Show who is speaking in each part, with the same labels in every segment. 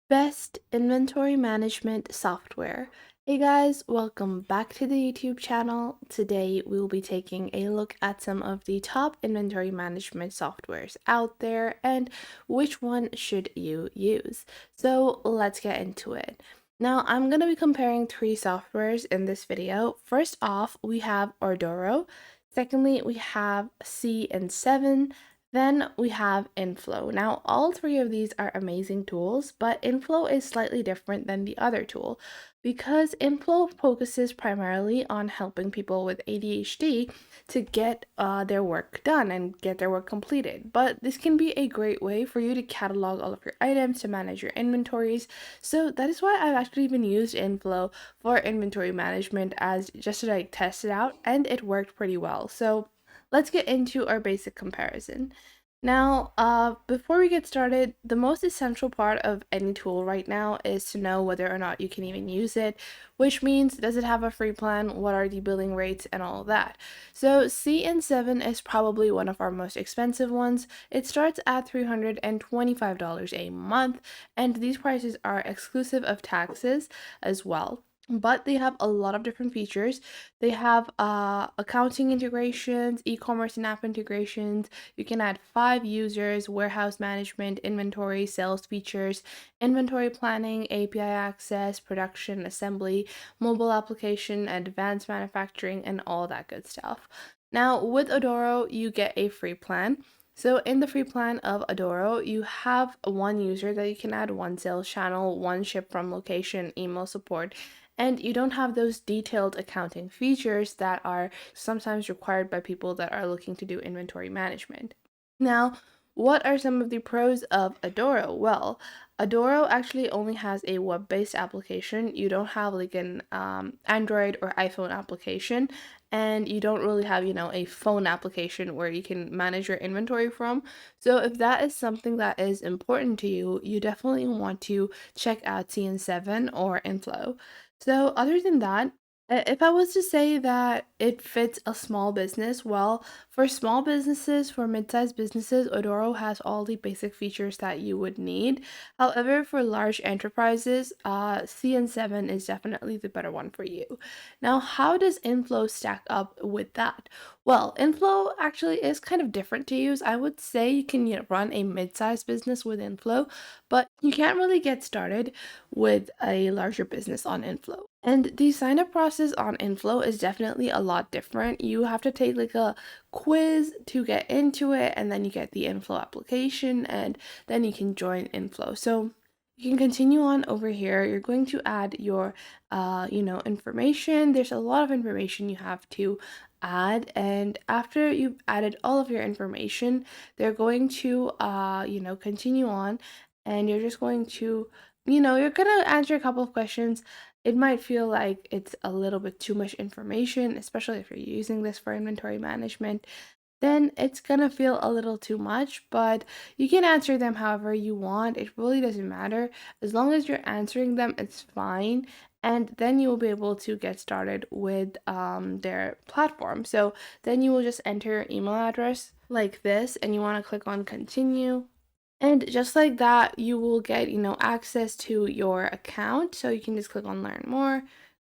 Speaker 1: Best inventory management software. Hey guys, welcome back to the YouTube channel. Today we will be taking a look at some of the top inventory management softwares out there and which one should you use. So let's get into it. Now I'm going to be comparing three softwares in this video. First off, we have Ordoro. Secondly, we have C&7. Then we have Inflow. Now, all three of these are amazing tools, but Inflow is slightly different than the other tool because Inflow focuses primarily on helping people with ADHD to get their work done and get their work completed. But this can be a great way for you to catalog all of your items, to manage your inventories. So that is why I've actually even used Inflow for inventory management as just to like test it out, and it worked pretty well. So let's get into our basic comparison. Now, before we get started, the most essential part of any tool right now is to know whether or not you can even use it, which means does it have a free plan, what are the billing rates, and all of that. So CN7 is probably one of our most expensive ones. It starts at $325 a month, and these prices are exclusive of taxes as well. But they have a lot of different features. They have accounting integrations, e-commerce and app integrations. You can add 5 users, warehouse management, inventory, sales features, inventory planning, API access, production, assembly, mobile application, advanced manufacturing, and all that good stuff. Now, with Odoro, you get a free plan. So in the free plan of Adoro, you have one user that you can add, one sales channel, one ship from location, email support, and you don't have those detailed accounting features that are sometimes required by people that are looking to do inventory management. Now, what are some of the pros of Adoro? Well, Adoro actually only has a web-based application. You don't have like an Android or iPhone application, and you don't really have, a phone application where you can manage your inventory from. So if that is something that is important to you, you definitely want to check out CN7 or Inflow. So other than that, if I was to say that it fits a small business, well, for small businesses, for mid-sized businesses, Odoro has all the basic features that you would need. However, for large enterprises, CN7 is definitely the better one for you. Now, how does Inflow stack up with that? Well, Inflow actually is kind of different to use. I would say you can run a mid-sized business with Inflow, but you can't really get started with a larger business on Inflow. And the sign up process on Inflow is definitely a lot different. You have to take like a quiz to get into it, and then you get the Inflow application, and then you can join Inflow. So you can continue on over here. You're going to add your, information. There's a lot of information you have to add, and after you've added all of your information, they're going to, continue on, and you're just going to, you're gonna answer a couple of questions. It might feel like it's a little bit too much information, especially if you're using this for inventory management. Then it's gonna feel a little too much, but you can answer them however you want. It really doesn't matter. As long as you're answering them, it's fine. And then you will be able to get started with their platform. So then you will just enter your email address like this, and you want to click on continue. And just like that, you will get, access to your account. So you can just click on learn more.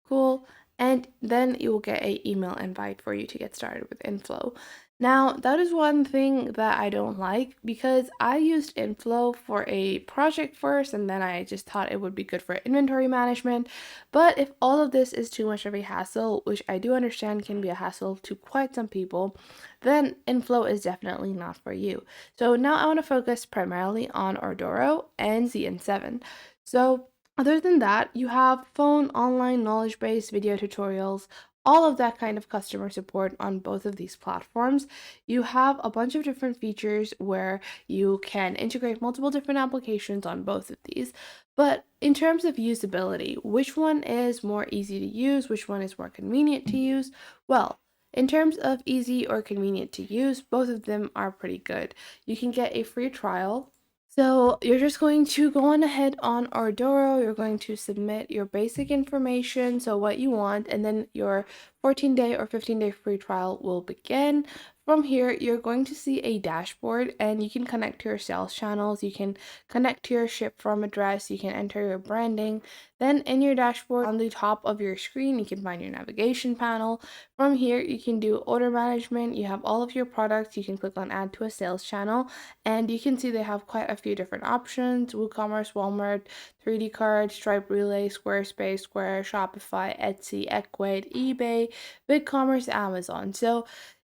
Speaker 1: Cool. And then you will get a email invite for you to get started with Inflow. Now, that is one thing that I don't like because I used Inflow for a project first, and then I just thought it would be good for inventory management. But if all of this is too much of a hassle, which I do understand can be a hassle to quite some people, then Inflow is definitely not for you. So now I want to focus primarily on Ordoro and ZN7. So other than that, you have phone, online, knowledge-based video tutorials, all of that kind of customer support on both of these platforms. You have a bunch of different features where you can integrate multiple different applications on both of these. But in terms of usability, which one is more easy to use? Which one is more convenient to use? Well, in terms of easy or convenient to use, both of them are pretty good. You can get a free trial. So you're just going to go on ahead on Ordoro, you're going to submit your basic information, so what you want, and then your 14-day or 15-day free trial will begin. From here, you're going to see a dashboard and you can connect to your sales channels. You can connect to your ship from address. You can enter your branding. Then in your dashboard on the top of your screen, you can find your navigation panel. From here, you can do order management. You have all of your products. You can click on add to a sales channel and you can see they have quite a few different options: WooCommerce, Walmart, 3D Card, Stripe Relay, Squarespace, Square, Shopify, Etsy, Equate, eBay, BigCommerce, Amazon. So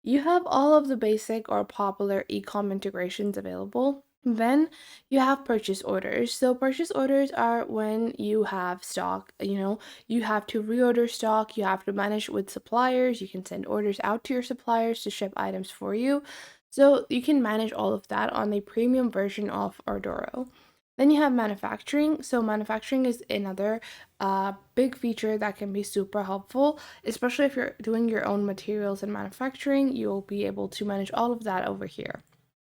Speaker 1: you have all of the basic or popular e-com integrations available. Then you have purchase orders. So purchase orders are when you have stock, you have to reorder stock, you have to manage with suppliers, you can send orders out to your suppliers to ship items for you. So you can manage all of that on a premium version of Ordoro. Then you have manufacturing. So manufacturing is another big feature that can be super helpful, especially if you're doing your own materials and manufacturing. You'll be able to manage all of that over here.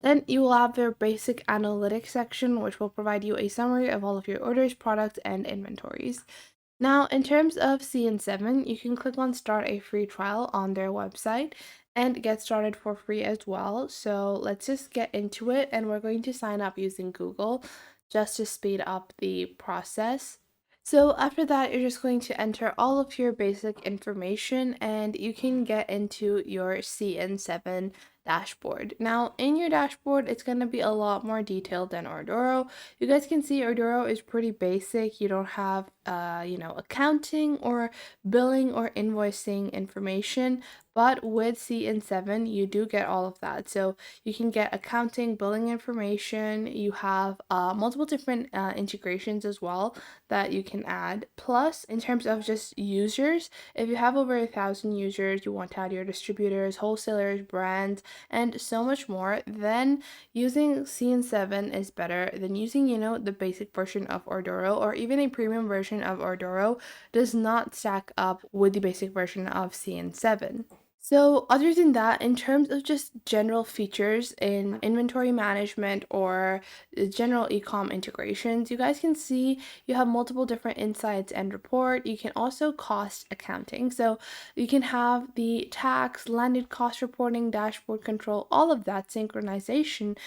Speaker 1: Then you will have your basic analytics section, which will provide you a summary of all of your orders, products, and inventories. Now, in terms of CN7, you can click on start a free trial on their website and get started for free as well. So let's just get into it, and we're going to sign up using Google just to speed up the process. So after that, you're just going to enter all of your basic information and you can get into your CN7 dashboard. Now, in your dashboard, it's going to be a lot more detailed than Ordoro. You guys can see Ordoro is pretty basic. You don't have, accounting or billing or invoicing information. But with CN7, you do get all of that. So you can get accounting, billing information. You have multiple different integrations as well that you can add. Plus, in terms of just users, if you have over 1,000 users, you want to add your distributors, wholesalers, brands, and so much more, then using CN7 is better than using, the basic version of Ordoro, or even a premium version of Ordoro does not stack up with the basic version of CN7. So other than that, in terms of just general features in inventory management or general e-com integrations, you guys can see you have multiple different insights and report. You can also cost accounting. So you can have the tax, landed cost reporting, dashboard control, all of that synchronization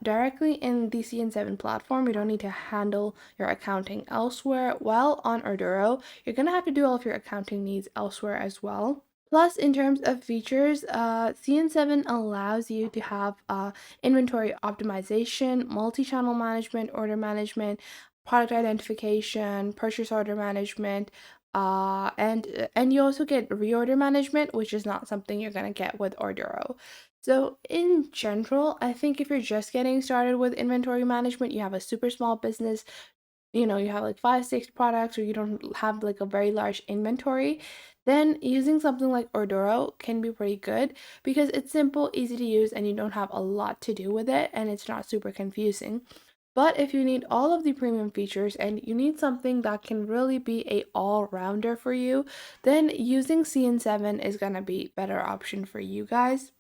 Speaker 1: directly in the CN7 platform. You don't need to handle your accounting elsewhere. While on Orduro, you're going to have to do all of your accounting needs elsewhere as well. Plus, in terms of features, CN7 allows you to have inventory optimization, multi-channel management, order management, product identification, purchase order management, and you also get reorder management, which is not something you're gonna get with Orduro. So in general, I think if you're just getting started with inventory management, you have a super small business, you have like 5, 6 products, or you don't have like a very large inventory, then using something like Ordoro can be pretty good because it's simple, easy to use, and you don't have a lot to do with it, and it's not super confusing. But if you need all of the premium features and you need something that can really be a all-rounder for you, then using CN7 is gonna be better option for you guys.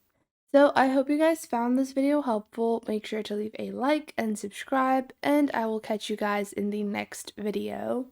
Speaker 1: So I hope you guys found this video helpful. Make sure to leave a like and subscribe, and I will catch you guys in the next video.